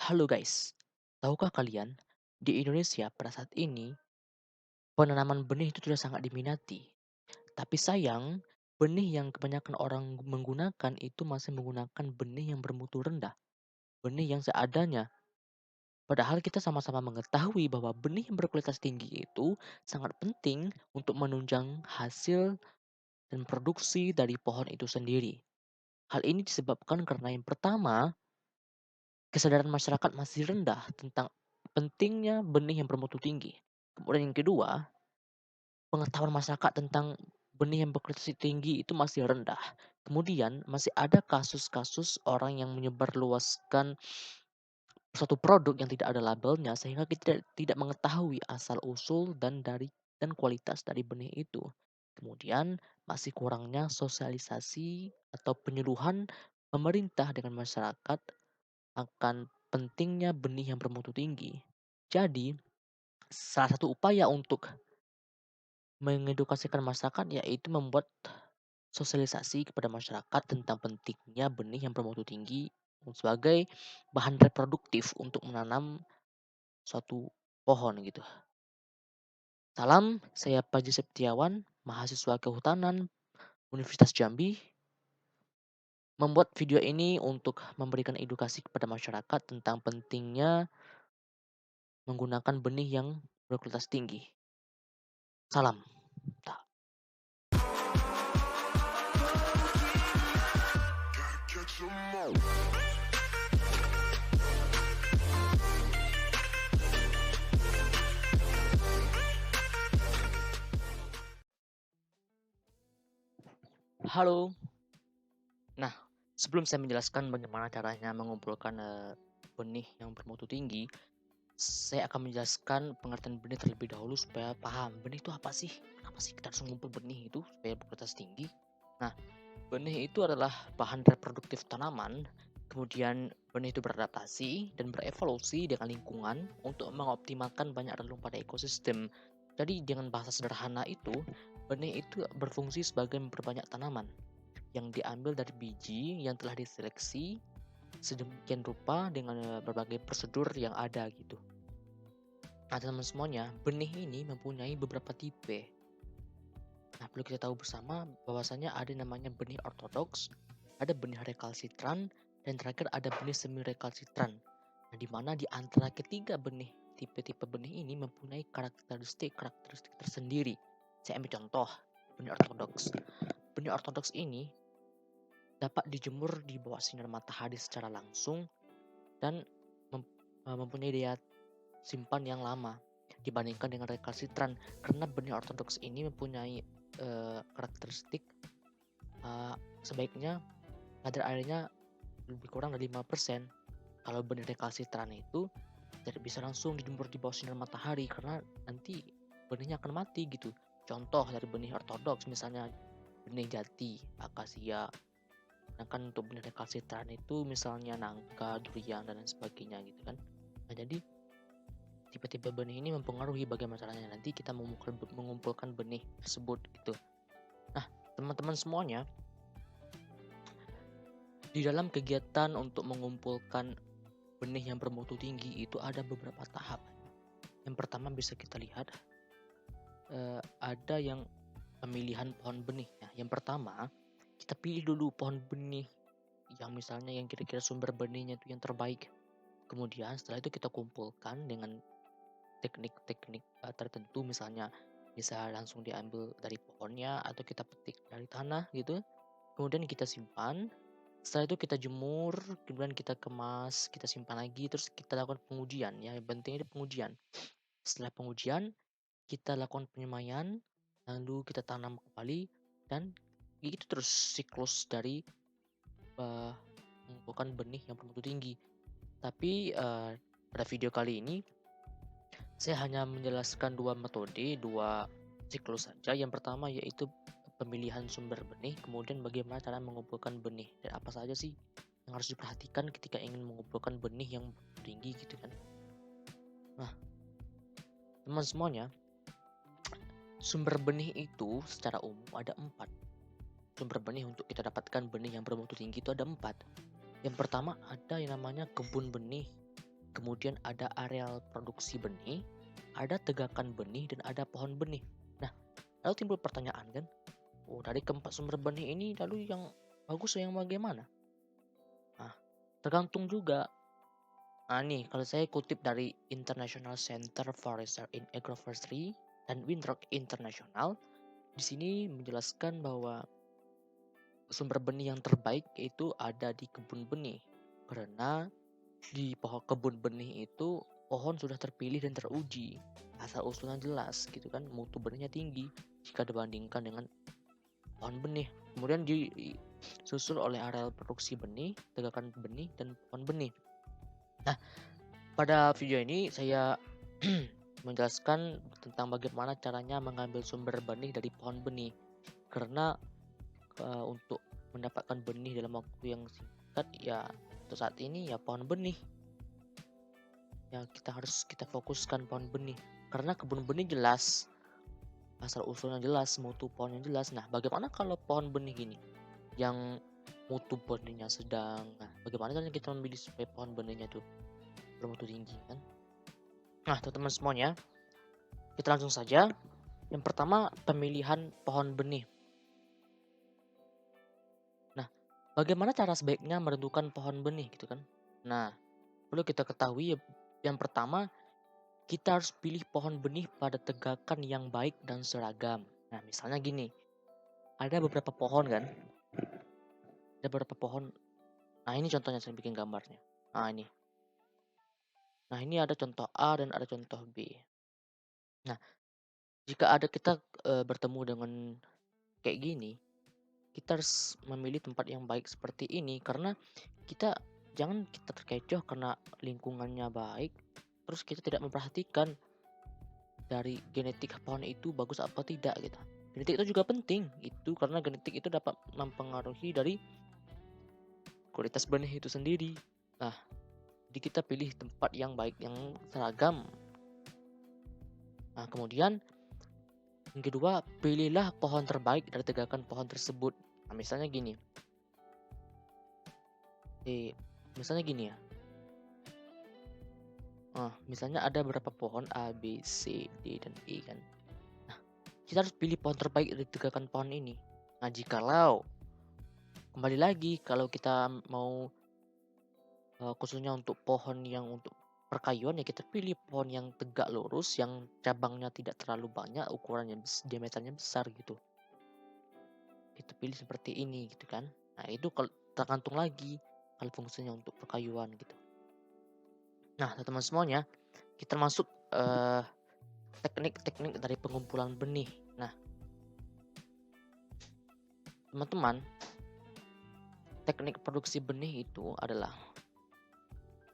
Halo guys, tahukah kalian di Indonesia pada saat ini penanaman benih itu sudah sangat diminati. Tapi sayang, benih yang kebanyakan orang menggunakan itu masih menggunakan benih yang bermutu rendah, benih yang seadanya. Padahal kita sama-sama mengetahui bahwa benih yang berkualitas tinggi itu sangat penting untuk menunjang hasil dan produksi dari pohon itu sendiri. Hal ini disebabkan karena yang pertama, kesadaran masyarakat masih rendah tentang pentingnya benih yang bermutu tinggi. Kemudian yang kedua, pengetahuan masyarakat tentang benih yang berkualitas tinggi itu masih rendah. Kemudian masih ada kasus-kasus orang yang menyebarluaskan suatu produk yang tidak ada labelnya sehingga kita tidak mengetahui asal-usul dan kualitas dari benih itu. Kemudian masih kurangnya sosialisasi atau penyuluhan pemerintah dengan masyarakat akan pentingnya benih yang bermutu tinggi. Jadi, salah satu upaya untuk mengedukasikan masyarakat yaitu membuat sosialisasi kepada masyarakat tentang pentingnya benih yang bermutu tinggi sebagai bahan reproduktif untuk menanam suatu pohon gitu. Salam, saya Paji Septiawan, mahasiswa Kehutanan Universitas Jambi, membuat video ini untuk memberikan edukasi kepada masyarakat tentang pentingnya menggunakan benih yang berkualitas tinggi. Salam. Halo. Nah, sebelum saya menjelaskan bagaimana caranya mengumpulkan benih yang bermutu tinggi, saya akan menjelaskan pengertian benih terlebih dahulu supaya paham benih itu apa sih? Kenapa sih kita harus mengumpul benih itu supaya berkualitas tinggi? Nah, benih itu adalah bahan reproduktif tanaman. Kemudian benih itu beradaptasi dan berevolusi dengan lingkungan untuk mengoptimalkan banyak relung pada ekosistem. Jadi dengan bahasa sederhana itu, benih itu berfungsi sebagai memperbanyak tanaman yang diambil dari biji yang telah diseleksi sedemikian rupa dengan berbagai prosedur yang ada gitu. Nah, teman-teman semuanya, benih ini mempunyai beberapa tipe. Nah, perlu kita tahu bersama bahwasanya ada namanya benih ortodoks, ada benih rekalsitran, dan terakhir ada benih semi rekalsitran. Nah, di mana di antara ketiga benih tipe-tipe benih ini mempunyai karakteristik tersendiri. Saya ambil contoh benih ortodoks. Benih ortodoks ini dapat dijemur di bawah sinar matahari secara langsung dan mempunyai daya simpan yang lama dibandingkan dengan rekalsitran karena benih ortodoks ini mempunyai karakteristik sebaiknya kadar airnya lebih kurang dari 5%. Kalau benih rekalsitran itu tidak bisa langsung dijemur di bawah sinar matahari karena nanti benihnya akan mati gitu. Contoh dari benih ortodoks misalnya benih jati, akasia. Sedangkan untuk benih rekalsitran itu misalnya nangka, durian dan lain sebagainya gitu kan. Nah, jadi tipe-tipe benih ini mempengaruhi bagaimana caranya nanti kita mengumpulkan benih tersebut gitu. Nah, teman-teman semuanya, di dalam kegiatan untuk mengumpulkan benih yang bermutu tinggi itu ada beberapa tahap. Yang pertama bisa kita lihat ada yang pemilihan pohon benih. Nah, yang pertama kita pilih dulu pohon benih yang misalnya yang kira-kira sumber benihnya itu yang terbaik. Kemudian setelah itu kita kumpulkan dengan teknik-teknik tertentu, misalnya bisa langsung diambil dari pohonnya atau kita petik dari tanah gitu. Kemudian kita simpan. Setelah itu kita jemur, kemudian kita kemas, kita simpan lagi, terus kita lakukan pengujian ya. Yang penting itu pengujian. Setelah pengujian, kita lakukan penyemaian, lalu kita tanam kembali dan itu terus siklus dari mengumpulkan benih yang bermutu tinggi. Tapi pada video kali ini saya hanya menjelaskan dua metode, dua siklus saja. Yang pertama yaitu pemilihan sumber benih, kemudian bagaimana cara mengumpulkan benih dan apa saja sih yang harus diperhatikan ketika ingin mengumpulkan benih yang tinggi gitu kan. Nah, teman semuanya, sumber benih itu secara umum ada 4. Sumber benih untuk kita dapatkan benih yang bermutu tinggi itu ada 4. Yang pertama ada yang namanya kebun benih kemudian ada areal produksi benih, ada tegakan benih, dan ada pohon benih. Nah, lalu timbul pertanyaan kan, oh dari keempat sumber benih ini lalu yang bagus yang bagaimana? Nah, tergantung juga. Nah nih, kalau saya kutip dari International Center for Research in Agroforestry dan Windrock International, di sini menjelaskan bahwa sumber benih yang terbaik itu ada di kebun benih. Karena di kebun benih itu pohon sudah terpilih dan teruji, asal usulnya jelas gitu kan, mutu benihnya tinggi jika dibandingkan dengan pohon benih. Kemudian disusul oleh areal produksi benih, tegakan benih, dan pohon benih. Nah, pada video ini saya menjelaskan tentang bagaimana caranya mengambil sumber benih dari pohon benih. Karena untuk mendapatkan benih dalam waktu yang singkat ya untuk saat ini ya pohon benih. Ya kita fokuskan pohon benih. Karena kebun benih jelas, asal usulnya jelas, mutu pohonnya jelas. Nah, bagaimana kalau pohon benih gini yang mutu benihnya sedang? Nah, bagaimana caranya kita memilih supaya pohon benihnya itu bermutu tinggi kan? Nah, teman-teman semuanya, kita langsung saja. Yang pertama, pemilihan pohon benih. Nah, bagaimana cara sebaiknya menentukan pohon benih gitu kan? Nah, perlu kita ketahui yang pertama, kita harus pilih pohon benih pada tegakan yang baik dan seragam. Nah, misalnya gini, ada beberapa pohon kan? Ada beberapa pohon. Nah, ini contohnya saya bikin gambarnya. Nah, ini. Nah, ini ada contoh A dan ada contoh B. Nah, jika ada kita bertemu dengan kayak gini, kita harus memilih tempat yang baik seperti ini karena jangan kita terkecoh karena lingkungannya baik, terus kita tidak memperhatikan dari genetik pohon itu bagus apa tidak gitu. Genetik itu juga penting itu karena genetik itu dapat mempengaruhi dari kualitas benih itu sendiri. Nah, jadi kita pilih tempat yang baik, yang seragam. Nah, kemudian yang kedua, pilihlah pohon terbaik dari tegakan pohon tersebut. Nah, misalnya gini. Misalnya gini ya. Misalnya ada beberapa pohon A, B, C, D, dan E kan. Nah, kita harus pilih pohon terbaik dari tegakan pohon ini. Nah, jikalau kembali lagi kalau kita mau khususnya untuk pohon yang untuk perkayuan ya kita pilih pohon yang tegak lurus, yang cabangnya tidak terlalu banyak, ukurannya diameternya besar gitu. Kita pilih seperti ini gitu kan. Nah, itu kalau tergantung lagi kalau fungsinya untuk perkayuan gitu. Nah, teman-teman semuanya, kita masuk teknik-teknik dari pengumpulan benih. Nah, teman-teman, teknik produksi benih itu adalah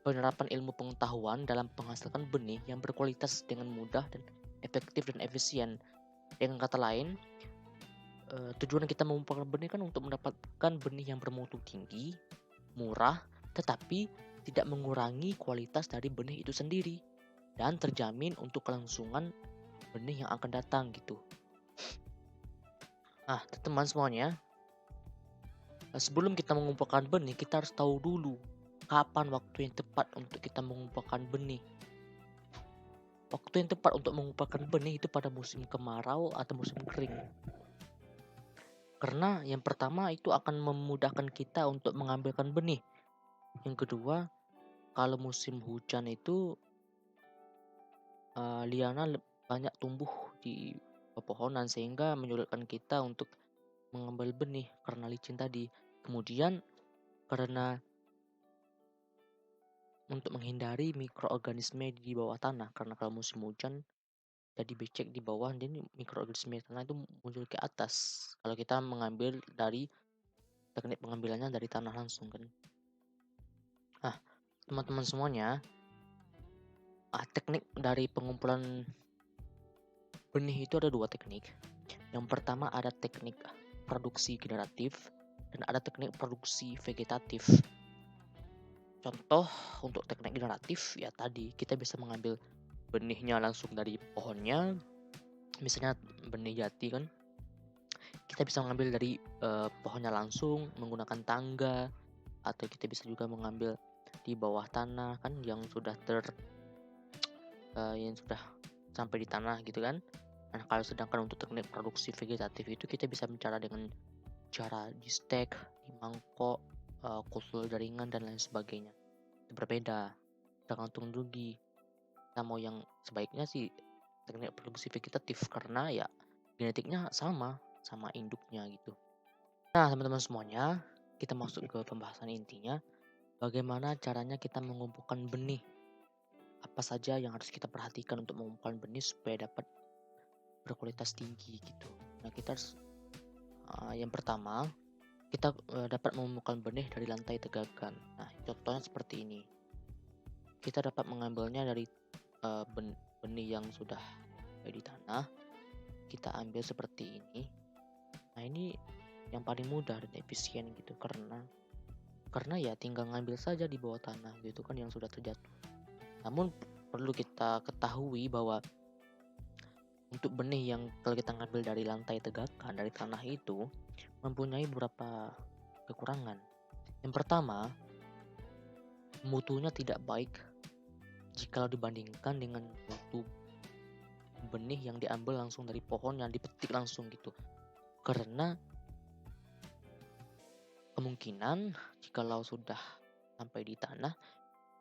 penerapan ilmu pengetahuan dalam menghasilkan benih yang berkualitas dengan mudah dan efektif dan efisien. Dengan kata lain, tujuan kita mengumpulkan benih kan untuk mendapatkan benih yang bermutu tinggi, murah, tetapi tidak mengurangi kualitas dari benih itu sendiri dan terjamin untuk kelangsungan benih yang akan datang gitu. Nah, teman-teman semuanya, sebelum kita mengumpulkan benih, kita harus tahu dulu kapan waktu yang tepat untuk kita mengumpulkan benih. Waktu yang tepat untuk mengumpulkan benih itu pada musim kemarau atau musim kering. Karena yang pertama itu akan memudahkan kita untuk mengambilkan benih. Yang kedua, kalau musim hujan itu liana banyak tumbuh di pepohonan sehingga menyulitkan kita untuk mengambil benih karena licin tadi. Kemudian karena untuk menghindari mikroorganisme di bawah tanah, karena kalau musim hujan jadi becek di bawah, jadi mikroorganisme tanah itu muncul ke atas kalau kita mengambil dari teknik pengambilannya dari tanah langsung kan. Nah, teman-teman semuanya, teknik dari pengumpulan benih itu ada dua teknik. Yang pertama ada teknik produksi generatif dan ada teknik produksi vegetatif. Contoh untuk teknik generatif ya tadi kita bisa mengambil benihnya langsung dari pohonnya, misalnya benih jati kan, kita bisa mengambil dari pohonnya langsung menggunakan tangga, atau kita bisa juga mengambil di bawah tanah kan, yang sudah yang sudah sampai di tanah gitu kan. Nah, kalau sedangkan untuk teknik produksi vegetatif itu kita bisa bicara dengan cara di stek, di mangkok, kusul jaringan dan lain sebagainya. Itu berbeda, tergantung rugi. Kita mau yang sebaiknya sih teknik produksi vegetatif karena ya genetiknya sama induknya gitu. Nah, teman-teman semuanya, kita masuk ke pembahasan intinya. Bagaimana caranya kita mengumpulkan benih? Apa saja yang harus kita perhatikan untuk mengumpulkan benih supaya dapat berkualitas tinggi gitu. Nah, kita harus yang pertama kita dapat mengumpulkan benih dari lantai tegakan. Nah, contohnya seperti ini. Kita dapat mengambilnya dari benih yang sudah di tanah. Kita ambil seperti ini. Nah, ini yang paling mudah dan efisien gitu karena ya tinggal ngambil saja di bawah tanah gitu kan yang sudah terjatuh. Namun perlu kita ketahui bahwa untuk benih yang kalau kita ngambil dari lantai tegakan dari tanah itu mempunyai beberapa kekurangan. Yang pertama, mutunya tidak baik jika dibandingkan dengan mutu benih yang diambil langsung dari pohon yang dipetik langsung gitu. Karena kemungkinan jikalau sudah sampai di tanah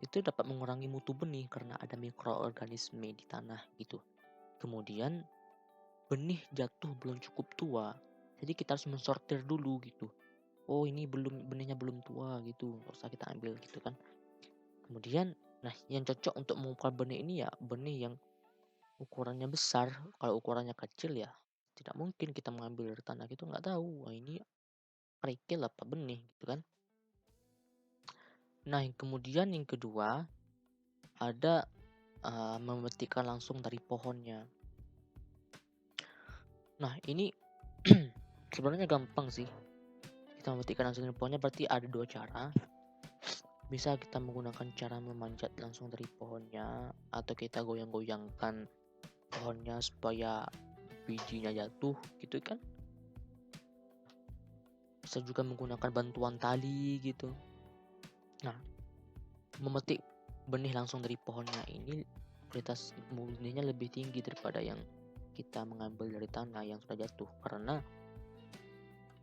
itu dapat mengurangi mutu benih karena ada mikroorganisme di tanah gitu. Kemudian benih jatuh belum cukup tua, jadi kita harus mensortir dulu gitu. Oh, ini benihnya belum tua gitu, nggak usah kita ambil gitu kan. Kemudian, nah yang cocok untuk mengumpulkan benih ini ya benih yang ukurannya besar. Kalau ukurannya kecil ya tidak mungkin kita mengambil dari tanah gitu, nggak tahu. Wah, ini kerikil apa benih gitu kan. Nah, kemudian yang kedua ada memetikkan langsung dari pohonnya. Nah, ini sebenarnya gampang sih. Kita memetikkan langsung dari pohonnya berarti ada dua cara. Bisa kita menggunakan cara memanjat langsung dari pohonnya atau kita goyang-goyangkan pohonnya supaya bijinya jatuh gitu kan. Bisa juga menggunakan bantuan tali gitu. Nah, memetik benih langsung dari pohonnya ini kualitas benihnya lebih tinggi daripada yang kita mengambil dari tanah yang sudah jatuh karena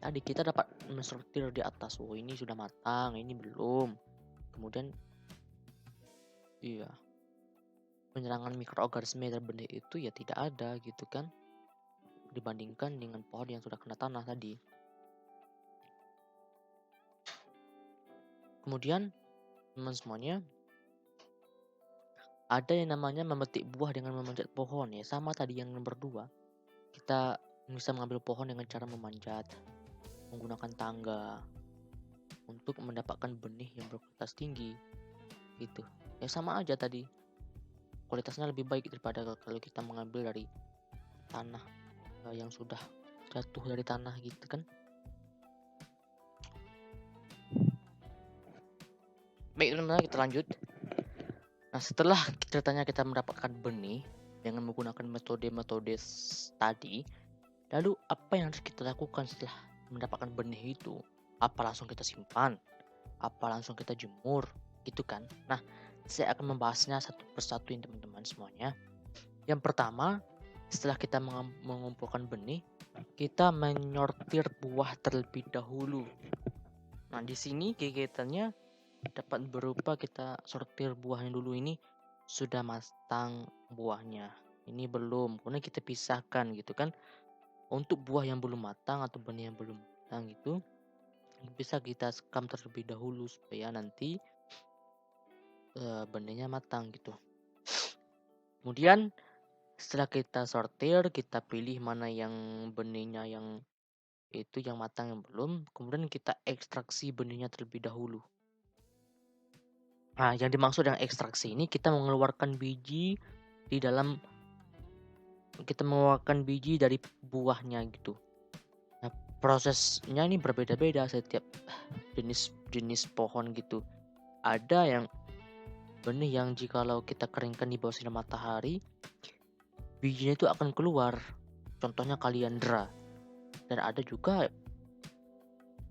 tadi kita dapat mensortir di atas. Oh, ini sudah matang, ini belum. Kemudian iya, penyerangan mikroorganisme dari benih itu ya tidak ada gitu kan dibandingkan dengan pohon yang sudah kena tanah tadi. Kemudian teman semuanya, ada yang namanya memetik buah dengan memanjat pohon ya, sama tadi yang nomor 2. Kita bisa mengambil pohon dengan cara memanjat menggunakan tangga untuk mendapatkan benih yang berkualitas tinggi gitu. Ya sama aja tadi. Kualitasnya lebih baik daripada kalau kita mengambil dari tanah yang sudah jatuh dari tanah gitu kan. Baik teman-teman, kita lanjut. Nah, setelah ceritanya kita mendapatkan benih dengan menggunakan metode-metode tadi, lalu apa yang harus kita lakukan setelah mendapatkan benih itu? Apa langsung kita simpan? Apa langsung kita jemur? Gitu kan. Nah, saya akan membahasnya satu persatu ya teman-teman semuanya. Yang pertama, setelah kita mengumpulkan benih, kita menyortir buah terlebih dahulu. Nah, di sini kegiatannya dapat berupa kita sortir buahnya dulu, ini sudah matang buahnya, ini belum, kemudian kita pisahkan gitu kan. Untuk buah yang belum matang atau benih yang belum matang itu bisa kita sekam terlebih dahulu supaya nanti benihnya matang gitu. Kemudian setelah kita sortir, kita pilih mana yang benihnya yang itu yang matang yang belum, kemudian kita ekstraksi benihnya terlebih dahulu. Nah, yang dimaksud dengan ekstraksi ini kita mengeluarkan biji dari buahnya gitu. Nah, prosesnya ini berbeda-beda setiap jenis pohon gitu. Ada yang benih yang jikalau kita keringkan di bawah sinar matahari, bijinya itu akan keluar. Contohnya kaliandra. Dan ada juga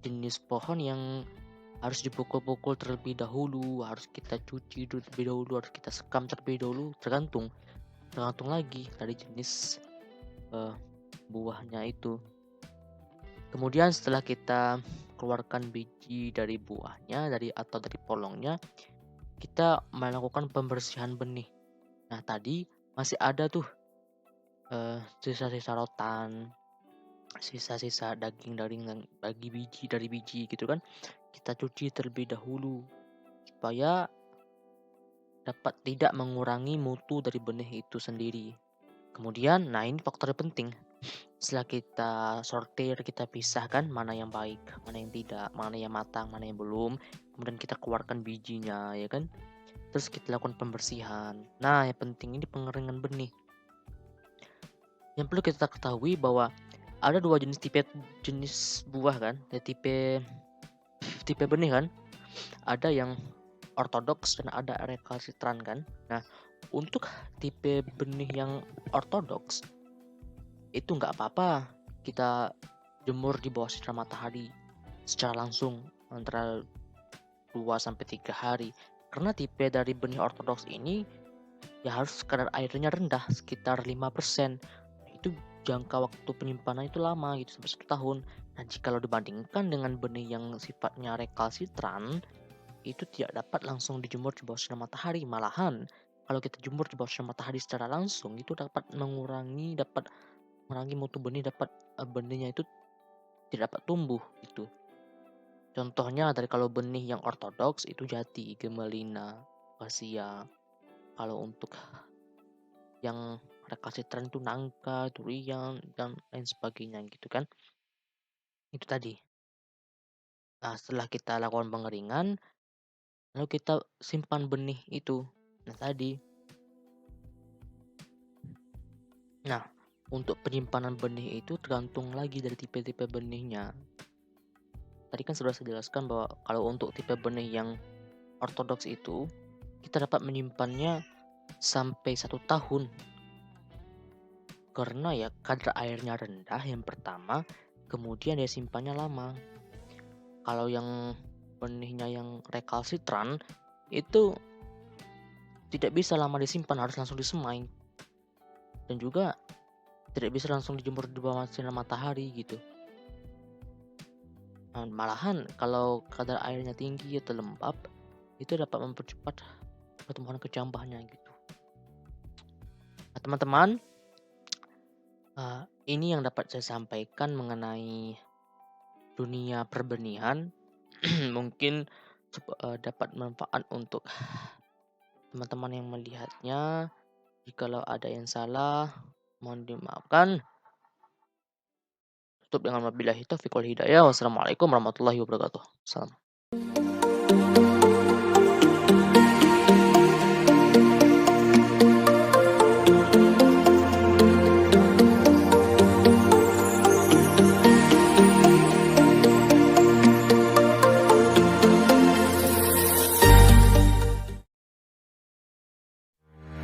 jenis pohon yang harus dipukul-pukul terlebih dahulu, harus kita cuci terlebih dahulu, harus kita sekam terlebih dahulu, tergantung tergantung lagi dari jenis, eee, buahnya itu. Kemudian setelah kita keluarkan biji dari buahnya, atau dari polongnya, kita melakukan pembersihan benih. Nah, tadi masih ada tuh, sisa-sisa rotan, sisa-sisa daging dari biji gitu kan, kita cuci terlebih dahulu supaya dapat tidak mengurangi mutu dari benih itu sendiri. Kemudian, nah ini faktor penting, setelah kita sortir, kita pisahkan mana yang baik, mana yang tidak, mana yang matang, mana yang belum, kemudian kita keluarkan bijinya, ya kan. Terus kita lakukan pembersihan. Nah, yang penting ini pengeringan benih. Yang perlu kita ketahui bahwa ada dua jenis buah kan, ya tipe tipe benih kan. Ada yang ortodoks dan ada recalcitrant kan. Nah, untuk tipe benih yang ortodoks itu nggak apa-apa kita jemur di bawah sinar matahari secara langsung antara 2 sampai 3 hari. Karena tipe dari benih ortodoks ini ya harus kadar airnya rendah sekitar 5%. Itu jangka waktu penyimpanan itu lama gitu sampai 1 tahun. Nah, jikalau dibandingkan dengan benih yang sifatnya recalcitrant itu tidak dapat langsung dijemur di bawah sinar matahari. Malahan kalau kita jemur di bawah sinar matahari secara langsung itu dapat mengurangi mutu benih, benihnya itu tidak dapat tumbuh gitu. Contohnya dari kalau benih yang ortodoks itu jati, gemelina, kasia. Kalau untuk yang recalcitrant itu nangka, durian, dan lain sebagainya gitu kan. Itu tadi. Nah, setelah kita lakukan pengeringan, lalu kita simpan benih itu. Nah, tadi. Nah, untuk penyimpanan benih itu tergantung lagi dari tipe-tipe benihnya. Tadi kan sudah saya jelaskan bahwa kalau untuk tipe benih yang ortodoks itu, kita dapat menyimpannya sampai 1 tahun. Karena ya kadar airnya rendah yang pertama, kemudian dia simpannya lama. Kalau yang benihnya yang recalcitrant itu tidak bisa lama disimpan, harus langsung disemai. Dan juga tidak bisa langsung dijemur di bawah sinar matahari gitu. Nah, malahan kalau kadar airnya tinggi atau lembab, itu dapat mempercepat pertumbuhan kecambahnya gitu. Nah, teman-teman, ini yang dapat saya sampaikan mengenai dunia perbenihan. Mungkin dapat manfaat untuk teman-teman yang melihatnya. Jikalau ada yang salah, mohon dimaafkan. Tutup dengan wabillahi taufiq wal hidayah. Wassalamualaikum warahmatullahi wabarakatuh. Salam.